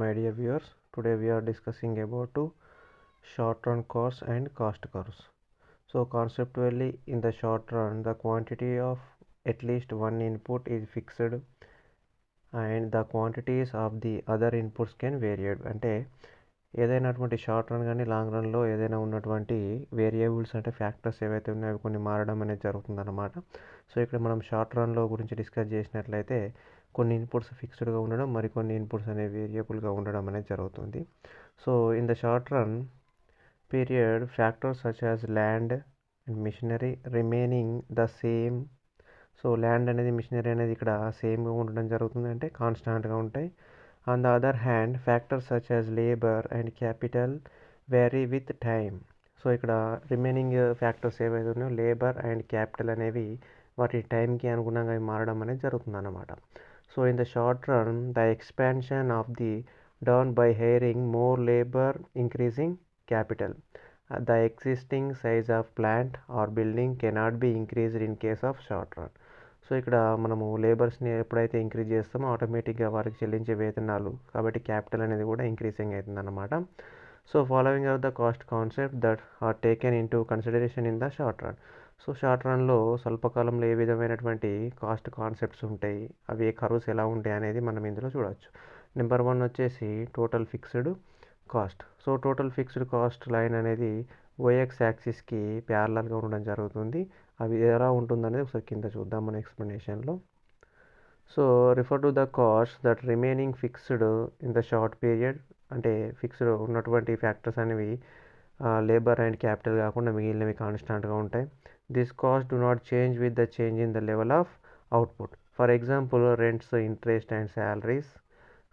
my dear viewers. Today we are discussing about short run costs and cost curves. So conceptually, in the short run, the quantity of at least one input is fixed and the quantities of the other inputs can vary. అంటే ఏదైనటువంటి short run కానీ long రన్లో ఏదైనా ఉన్నటువంటి variables అంటే factors ఏవైతే ఉన్నాయో అవి కొన్ని మారడం అనేది జరుగుతుందన్నమాట. సో ఇక్కడ మనం షార్ట్ రన్లో గురించి డిస్కస్ చేసినట్లయితే కొన్ని ఇన్పుట్స్ ఫిక్స్డ్గా ఉండడం మరికొన్ని ఇన్పుట్స్ అనేవి వేరియబుల్గా ఉండడం అనేది జరుగుతుంది. So in the short run period factors such as land and machinery remaining the same. So land అనేది మిషనరీ అనేది ఇక్కడ సేమ్గా ఉండడం జరుగుతుంది, అంటే కాన్స్టాంట్గా ఉంటాయి. On the other hand, factors such as labor and capital vary with time. So ఇక్కడ remaining factors ఏవైతే ఉన్నాయో లేబర్ అండ్ క్యాపిటల్ అనేవి వాటి టైంకి అనుగుణంగా మారడం అనేది జరుగుతుంది అన్నమాట. So in the short run the expansion of the done by hiring more labour increasing capital. The existing size of plant or building cannot be increased in case of short run. So ఇక్కడ మనము లేబర్స్ని ఎప్పుడైతే increase చేస్తామో ఆటోమేటిక్గా వారికి చెల్లించే వేతనాలు కాబట్టి capital అనేది కూడా ఇంక్రీజింగ్ అవుతుంది అన్నమాట. So following are the cost concept that are taken into consideration in the short run. So short రన్లో స్వల్పకాలంలో ఏ విధమైనటువంటి కాస్ట్ కాన్సెప్ట్స్ ఉంటాయి, అవి ఏ కర్వ్స్ ఎలా ఉంటాయి అనేది మనం ఇందులో చూడవచ్చు. నెంబర్ 1 వచ్చేసి total fixed cost. So total fixed cost line అనేది ఓఎక్స్ యాక్సిస్కి ప్యారలల్గా ఉండడం జరుగుతుంది. అవి ఎలా ఉంటుందనేది ఒకసారి కింద చూద్దాం మన ఎక్స్ప్లెనేషన్లో. So refer to the cost that remaining fixed in the short period. అంటే ఫిక్స్డ్ ఉన్నటువంటి ఫ్యాక్టర్స్ అనేవి లేబర్ అండ్ క్యాపిటల్ కాకుండా మిగిలినవి కాన్స్టాంట్గా ఉంటాయి. This cost do not change with the change in the level of output. For example rents, interest and salaries.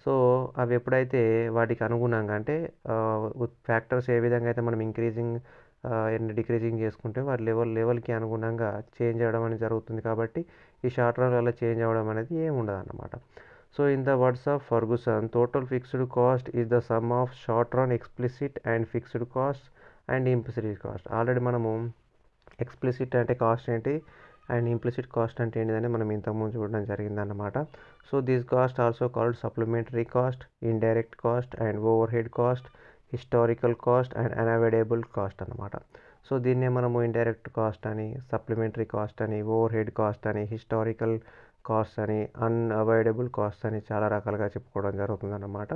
So అవి ఎప్పుడైతే వాటికి అనుగుణంగా అంటే ఫ్యాక్టర్స్ ఏ విధంగా అయితే మనం ఇంక్రీజింగ్ డిక్రీజింగ్ చేసుకుంటే వాటి లెవెల్కి అనుగుణంగా చేంజ్ అవ్వడం అనేది జరుగుతుంది. కాబట్టి ఈ షార్ట్ రన్ వల్ల చేంజ్ అవ్వడం అనేది ఏమి ఉండదు అన్నమాట. So in the words of Ferguson, total fixed cost is the sum of short run explicit and fixed cost and implicit cost. Already మనము ఎక్స్ప్లిసిట్ అంటే కాస్ట్ ఏంటి అండ్ ఇంప్లిసిట్ కాస్ట్ అంటే ఏంటిదని మనం ఇంతకుముందు చూడడం జరిగిందన్నమాట. So these cost also called supplementary cost, indirect cost and overhead cost, historical cost and unavoidable cost అన్నమాట. సో దీన్నే మనము ఇండైరెక్ట్ కాస్ట్ అని, సప్లిమెంటరీ కాస్ట్ అని, ఓవర్ హెడ్ కాస్ట్ అని, హిస్టారికల్ కాస్ట్ అని, అన్అవాయిడబుల్ కాస్ట్ అని చాలా రకాలుగా చెప్పుకోవడం జరుగుతుందన్నమాట.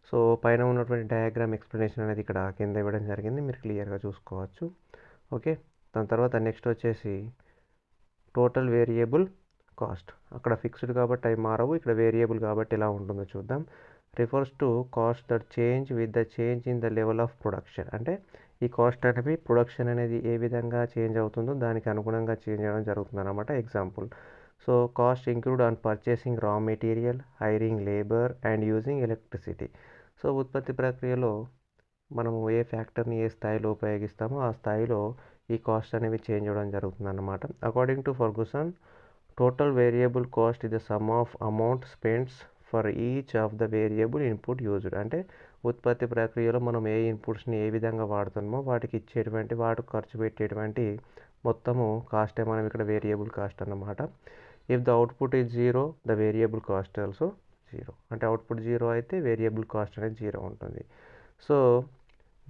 సో పైన ఉన్నటువంటి డయాగ్రామ్ ఎక్స్ప్లెనేషన్ అనేది ఇక్కడ కింద ఇవ్వడం జరిగింది, మీరు క్లియర్గా చూసుకోవచ్చు. ఓకే, దాని తర్వాత నెక్స్ట్ వచ్చేసి టోటల్ వేరియబుల్ కాస్ట్. అక్కడ ఫిక్స్డ్ కాబట్టి అవి మారవు, ఇక్కడ వేరియబుల్ కాబట్టి ఎలా ఉంటుందో చూద్దాం. Refers to cost that change with the change in the level of production. అంటే ఈ కాస్ట్ అనేవి ప్రొడక్షన్ అనేది ఏ విధంగా చేంజ్ అవుతుందో దానికి అనుగుణంగా చేంజ్ అవ్వడం జరుగుతుంది అన్నమాట. Example, so cost include on purchasing raw material, hiring labour and using electricity. So ఉత్పత్తి ప్రక్రియలో మనము ఏ ఫ్యాక్టర్ని ఏ స్థాయిలో ఉపయోగిస్తామో ఆ స్థాయిలో ఈ కాస్ట్ అనేవి చేంజ్ అవ్వడం జరుగుతుంది అన్నమాట. According to Ferguson, total variable cost is the sum of amount spends for each of the variable input used. అంటే ఉత్పత్తి ప్రక్రియలో మనం ఏ ఇన్పుట్స్ని ఏ విధంగా వాడుతున్నామో వాటికి ఇచ్చేటువంటి వాటికి ఖర్చు పెట్టేటువంటి మొత్తము కాస్టే మనం ఇక్కడ వేరియబుల్ కాస్ట్ అన్నమాట. If the output is zero the variable cost also zero. అంటే అవుట్పుట్ జీరో అయితే వేరియబుల్ కాస్ట్ అనేది జీరో ఉంటుంది. So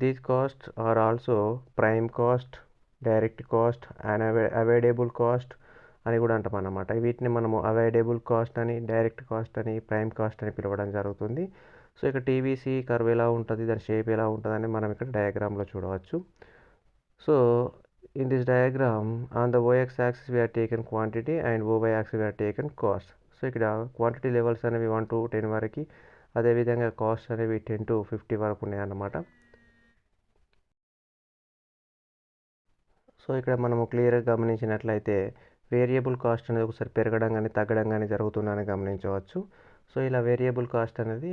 these cost are also prime cost, direct cost, avoidable cost అని కూడా అంటాం అన్నమాట. వీటిని మనము అవాయిడబుల్ కాస్ట్ అని, డైరెక్ట్ కాస్ట్ అని, ప్రైమ్ కాస్ట్ అని పిలవడం జరుగుతుంది. సో ఇక్కడ టీవీసీ కర్వ్ ఎలా ఉంటుంది, దాని షేప్ ఎలా ఉంటుందని మనం ఇక్కడ డయాగ్రామ్లో చూడవచ్చు. So in this diagram on the OX axis we are taken quantity and OY axis we are taken cost. So ఇక్కడ క్వాంటిటీ లెవెల్స్ అనేవి 1 to 10 వరకు, అదేవిధంగా కాస్ట్ అనేవి 10 to 50 వరకు ఉన్నాయి అన్నమాట. సో ఇక్కడ మనము క్లియర్గా గమనించినట్లయితే వేరియబుల్ కాస్ట్ అనేది ఒకసారి పెరగడం కానీ తగ్గడం కానీ జరుగుతుందని గమనించవచ్చు. సో ఇలా వేరియబుల్ కాస్ట్ అనేది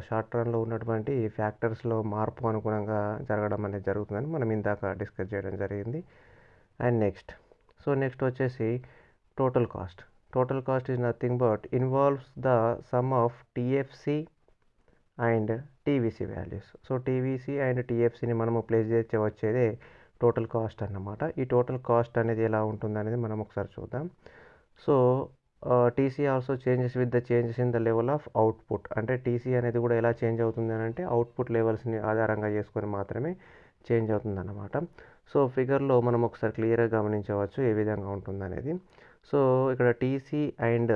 షార్ట్ రన్లో ఉన్నటువంటి ఫ్యాక్టర్స్లో మార్పు అనుగుణంగా జరగడం అనేది జరుగుతుందని మనం ఇందాక డిస్కస్ చేయడం జరిగింది. అండ్ నెక్స్ట్ వచ్చేసి total cost. Total cost is nothing but involves the sum of TFC and TVC values. So TVC and టీఎఫ్సీని మనము ప్లేస్ చేసి వచ్చేదే టోటల్ కాస్ట్ అన్నమాట. ఈ టోటల్ కాస్ట్ అనేది ఎలా ఉంటుంది అనేది మనం ఒకసారి చూద్దాం. So TC also changes with the changes in the level of output. అంటే టీసీ అనేది కూడా ఎలా చేంజ్ అవుతుంది అని అంటే అవుట్పుట్ లెవెల్స్ని ఆధారంగా చేసుకొని మాత్రమే చేంజ్ అవుతుందన్నమాట. సో ఫిగర్లో మనం ఒకసారి క్లియర్గా గమనించవచ్చు ఏ విధంగా ఉంటుందనేది. సో ఇక్కడ టీసీ అండ్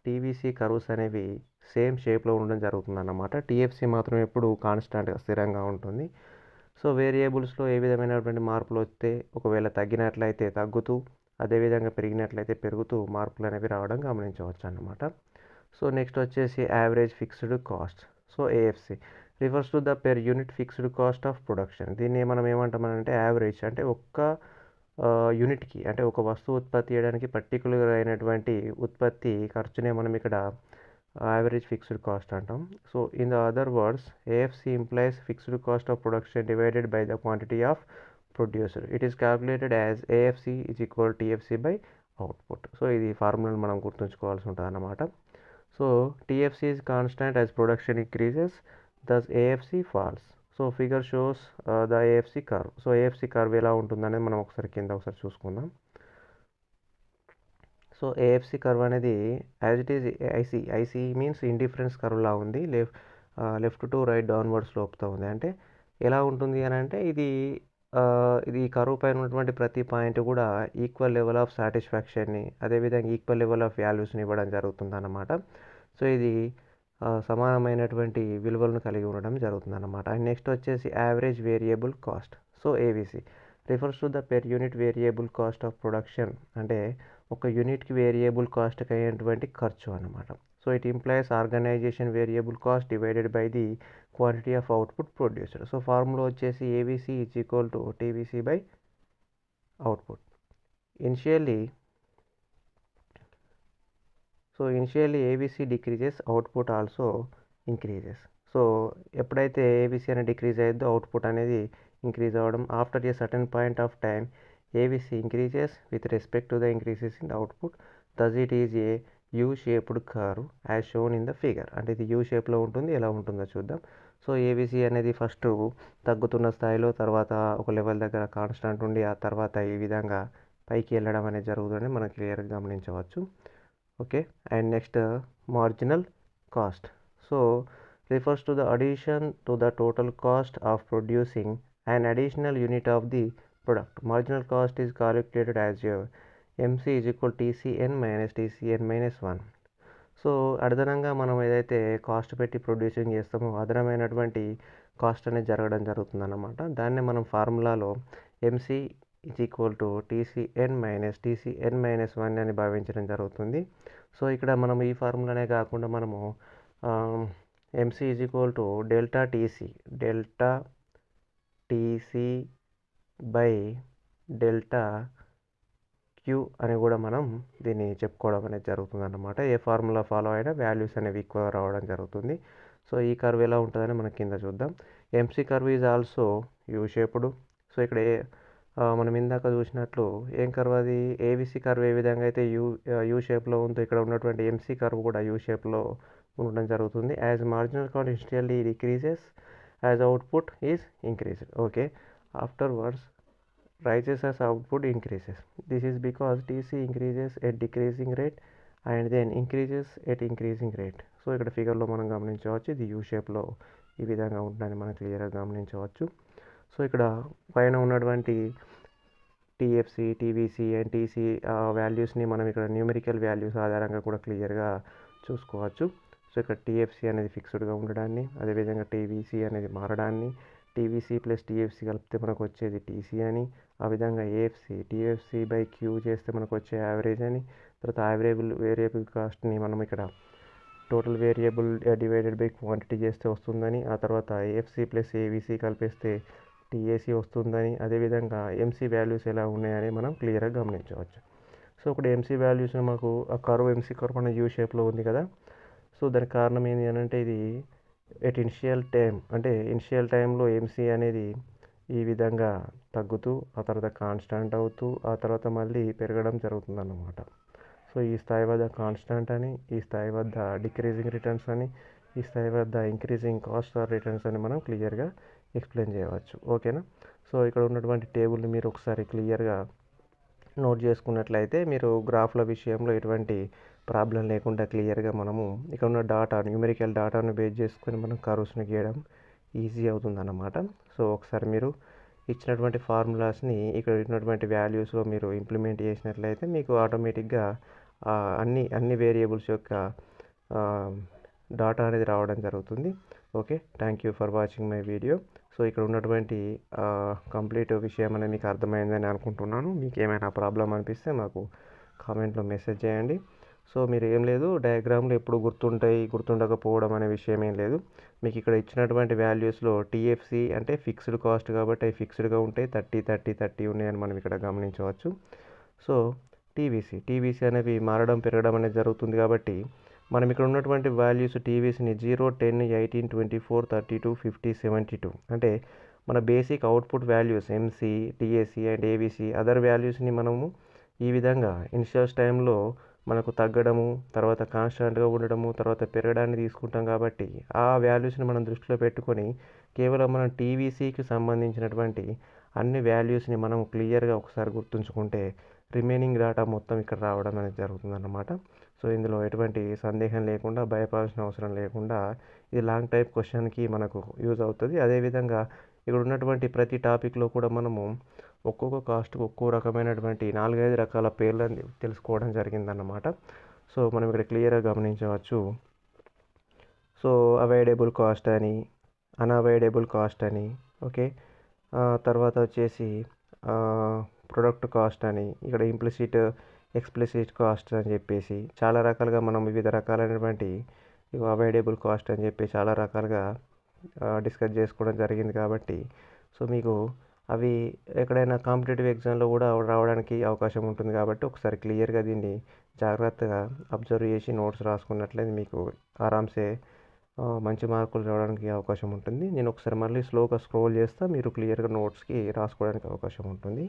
టీవీసీ కర్వ్స్ అనేవి సేమ్ షేప్లో ఉండడం జరుగుతుందన్నమాట. టీఎఫ్సీ మాత్రం ఎప్పుడు కాన్స్టాంట్గా స్థిరంగా ఉంటుంది. సో వేరియబుల్స్లో ఏ విధమైనటువంటి మార్పులు వస్తే ఒకవేళ తగ్గినట్లయితే తగ్గుతూ అదేవిధంగా పెరిగినట్లయితే పెరుగుతూ మార్పులు అనేవి రావడం గమనించవచ్చు అన్నమాట. సో నెక్స్ట్ వచ్చేసి average fixed cost. So AFC refers to the per unit fixed cost of production. దీన్ని మనం ఏమంటామంటే యావరేజ్ అంటే ఒక్క యూనిట్కి అంటే ఒక వస్తువు ఉత్పత్తి చేయడానికి పర్టికులర్ అయినటువంటి ఉత్పత్తి ఖర్చునే మనం ఇక్కడ యావరేజ్ ఫిక్స్డ్ కాస్ట్ అంటాం. So in the other words AFC implies fixed cost of production divided by the quantity of producer. It is calculated as AFC is equal TFC by output. So ఇది ఫార్ములాను మనం గుర్తుంచుకోవాల్సి ఉంటుంది అన్నమాట. So TFC is constant as production increases, thus AFC falls. So figure shows the AFC curve. So AFC curve ఎలా ఉంటుందనేది మనం ఒకసారి కింద ఒకసారి చూసుకుందాం. సో ఏఎఫ్సి కర్వ్ అనేది as it is IC means indifference curve లా ఉంది. లెఫ్ట్ టు రైట్ డౌన్వర్డ్ స్లోప్తో ఉంది. అంటే ఎలా ఉంటుంది అని అంటే ఇది కర్వ్ పైన ఉన్నటువంటి ప్రతి పాయింట్ కూడా ఈక్వల్ లెవెల్ ఆఫ్ సాటిస్ఫాక్షన్ని అదేవిధంగా ఈక్వల్ లెవెల్ ఆఫ్ వాల్యూస్ని ఇవ్వడం జరుగుతుంది అన్నమాట. సో ఇది సమానమైనటువంటి విలువలను కలిగి ఉండడం జరుగుతుంది అన్నమాట. అండ్ నెక్స్ట్ వచ్చేసి average variable cost. So AVC refers to the per unit variable cost of production. అంటే ఒక యూనిట్కి వేరియబుల్ కాస్ట్కి అయ్యేటువంటి ఖర్చు అన్నమాట. So it implies organization variable cost divided by the quantity of output producer. So formula వచ్చేసి AVC is equal to TVC by output. Initially AVC decreases, output also increases. So ఎప్పుడైతే ఏవిసి అనేది డిక్రీజ్ అయ్యేదో output అనేది increase అవ్వడం. After a certain point of time AVC increases with respect to the increases in the output. Thus it is a U shaped curve as shown in the figure. అంటే ఇది you షేప్లో ఉంటుంది. ఎలా ఉంటుందో చూద్దాం. So AVC అనేది first తగ్గుతున్న స్థాయిలో తర్వాత ఒక లెవెల్ దగ్గర కాన్స్టాంట్ ఉండి ఆ తర్వాత ఈ విధంగా పైకి వెళ్ళడం అనేది జరుగుతుందని మనం క్లియర్గా గమనించవచ్చు. Okay. And next marginal cost. So refers to the addition to the total cost of producing an additional unit of the product. Marginal cost is calculated as MC is equal to TCN minus TCN minus 1. So అదనంగా మనం ఏదైతే cost పెట్టి producing చేస్తామో అదనమైనటువంటి cost అనేది జరగడం జరుగుతుందన్నమాట. దాన్నే మనం ఫార్ములాలో MC is equal to TCN minus 1 అని భావించడం జరుగుతుంది. సో ఇక్కడ మనం ఈ ఫార్ములానే కాకుండా మనము MC is equal to delta TC by delta queue అని కూడా మనం దీన్ని చెప్పుకోవడం అనేది జరుగుతుంది అన్నమాట. ఏ ఫార్ములా ఫాలో అయినా వాల్యూస్ అనేవి ఈక్వల్ రావడం జరుగుతుంది. సో ఈ కర్వ్ ఎలా ఉంటుందని మనం కింద చూద్దాం. MC curve is also you shaped. So ఇక్కడ మనం ఇందాక చూసినట్లు ఏం కర్వ్ అది ఏవిసి కర్వ్ ఏ విధంగా అయితే యూ షేప్లో ఉందో ఇక్కడ ఉన్నటువంటి MC కర్వ్ కూడా యూ షేప్లో ఉండడం జరుగుతుంది. As marginal cost initially decreases as output is increased. Okay. Afterwards rises as output increases. This is because TC increases at decreasing rate and then increases at increasing rate. So ఇక్కడ ఫిగర్లో మనం గమనించవచ్చు ఇది you షేప్లో ఈ విధంగా ఉంటుందని మనం క్లియర్గా గమనించవచ్చు. సో ఇక్కడ పైన ఉన్నటువంటి టీఎఫ్సి టీవీసీ అండ్ టీసీ వాల్యూస్ని మనం ఇక్కడ న్యూమెరికల్ వాల్యూస్ ఆధారంగా కూడా క్లియర్గా చూసుకోవచ్చు. సో ఇక్కడ టీఎఫ్సి అనేది ఫిక్స్డ్గా ఉండడాన్ని అదేవిధంగా టీవీసీ అనేది మారడాన్ని టీవీసీ ప్లస్ టీఎఫ్సి కలిపితే మనకు వచ్చేది టీసీ అని ఆ విధంగా టీఎఫ్సి బై క్యూ చేస్తే మనకు వచ్చే యావరేజ్ అని తర్వాత వేరియబుల్ కాస్ట్ని మనం ఇక్కడ total variable divided by quantity చేస్తే వస్తుందని ఆ తర్వాత ఏఎఫ్సి ప్లస్ ఏవిసి కలిపేస్తే టీఏసీ వస్తుందని అదేవిధంగా ఎంసీ వాల్యూస్ ఎలా ఉన్నాయని మనం క్లియర్గా గమనించవచ్చు. సో ఇక్కడ ఎంసీ వాల్యూస్ మనకు ఆ కర్వ్ ఎంసీ కర్వ్ మన యూ షేప్లో ఉంది కదా. సో దానికి కారణం ఏంటి అని అంటే ఇది ఇనిషియల్ టైంలో ఎంసీ అనేది ఈ విధంగా తగ్గుతూ ఆ తర్వాత కాన్స్టాంట్ అవుతూ ఆ తర్వాత మళ్ళీ పెరగడం జరుగుతుందన్నమాట. సో ఈ స్థాయి వద్ద కాన్స్టాంట్ అని ఈ స్థాయి వద్ద డిక్రీజింగ్ రిటర్న్స్ అని ఈ స్థాయి వద్ద ఇంక్రీజింగ్ కాస్ట్ ఆర్ రిటర్న్స్ అని మనం క్లియర్గా ఎక్స్ప్లెయిన్ చేయవచ్చు. ఓకేనా. సో ఇక్కడ ఉన్నటువంటి టేబుల్ని మీరు ఒకసారి క్లియర్గా నోట్ చేసుకున్నట్లయితే మీరు గ్రాఫ్ల విషయంలో ఎటువంటి ప్రాబ్లం లేకుండా క్లియర్గా మనము ఇక్కడ ఉన్న డాటా న్యూమెరికల్ డాటాను బేస్ చేసుకొని మనం కర్వ్స్ని గీయడం ఈజీ అవుతుందన్నమాట. సో ఒకసారి మీరు ఇచ్చినటువంటి ఫార్ములాస్ని ఇక్కడ ఉన్నటువంటి వాల్యూస్లో మీరు ఇంప్లిమెంట్ చేసినట్లయితే మీకు ఆటోమేటిక్గా అన్ని వేరియబుల్స్ యొక్క డాటా అనేది రావడం జరుగుతుంది. Okay, thank you for watching my video. So ఇక్కడ ఉన్నటువంటి కంప్లీట్ విషయం అనేది మీకు అర్థమైందని అనుకుంటున్నాను. మీకు ఏమైనా ప్రాబ్లం అనిపిస్తే మాకు కామెంట్లో మెసేజ్ చేయండి. సో మీరు ఏం లేదు, డయాగ్రామ్లు ఎప్పుడు గుర్తుండకపోవడం అనే విషయం ఏం లేదు. మీకు ఇక్కడ ఇచ్చినటువంటి వాల్యూస్లో టీఎఫ్సి అంటే ఫిక్స్డ్ కాస్ట్ కాబట్టి అవి ఫిక్స్డ్గా ఉంటాయి, 30 ఉన్నాయని మనం ఇక్కడ గమనించవచ్చు. సో టీవీసీ అనేవి మారడం పెరగడం అనేది జరుగుతుంది కాబట్టి మనం ఇక్కడ ఉన్నటువంటి వాల్యూస్ టీవీసీని 0, 10, 18, 24, 32, 50, 72 అంటే మన basic output values MC, TAC and ABC other వాల్యూస్ని మనము ఈ విధంగా ఇనిషియల్స్ టైంలో మనకు తగ్గడము, తర్వాత కాన్స్టాంట్గా ఉండడము, తర్వాత పెరగడాన్ని తీసుకుంటాం కాబట్టి ఆ వాల్యూస్ని మనం దృష్టిలో పెట్టుకొని కేవలం మనం టీవీసీకి సంబంధించినటువంటి అన్ని వాల్యూస్ని మనం క్లియర్గా ఒకసారి గుర్తుంచుకుంటే రిమైనింగ్ డేటా మొత్తం ఇక్కడ రావడం అనేది జరుగుతుందన్నమాట. సో ఇందులో ఎటువంటి సందేహం లేకుండా, భయపడాల్సిన అవసరం లేకుండా ఇది లాంగ్ టైప్ క్వశ్చన్కి మనకు యూజ్ అవుతుంది. అదేవిధంగా ఇక్కడ ఉన్నటువంటి ప్రతి టాపిక్లో కూడా మనము ఒక్కొక్క కాస్ట్కు ఒక్కో రకమైనటువంటి 4-5 రకాల పేర్లను తెలుసుకోవడం జరిగిందన్నమాట. సో మనం ఇక్కడ క్లియర్గా గమనించవచ్చు. సో అవైడబుల్ కాస్ట్ అని, అన్అవైడబుల్ కాస్ట్ అని, ఓకే, తర్వాత వచ్చేసి ప్రొడక్ట్ కాస్ట్ అని, ఇక్కడ ఇంప్లిసిట్ ఎక్స్ప్లిసిట్ కాస్ట్ అని చెప్పేసి చాలా రకాలుగా మనం వివిధ రకాలైనటువంటి అవైడబుల్ కాస్ట్ అని చెప్పి చాలా రకాలుగా డిస్కస్ చేసుకోవడం జరిగింది కాబట్టి సో మీకు అవి ఎక్కడైనా కాంపిటేటివ్ ఎగ్జామ్లో కూడా రావడానికి అవకాశం ఉంటుంది కాబట్టి ఒకసారి క్లియర్గా దీన్ని జాగ్రత్తగా అబ్జర్వ్ చేసి నోట్స్ రాసుకున్నట్లయితే మీకు ఆరామ్సే మంచి మార్కులు రావడానికి అవకాశం ఉంటుంది. నేను ఒకసారి మళ్ళీ స్లోగా స్క్రోల్ చేస్తా, మీరు క్లియర్గా నోట్స్కి రాసుకోవడానికి అవకాశం ఉంటుంది.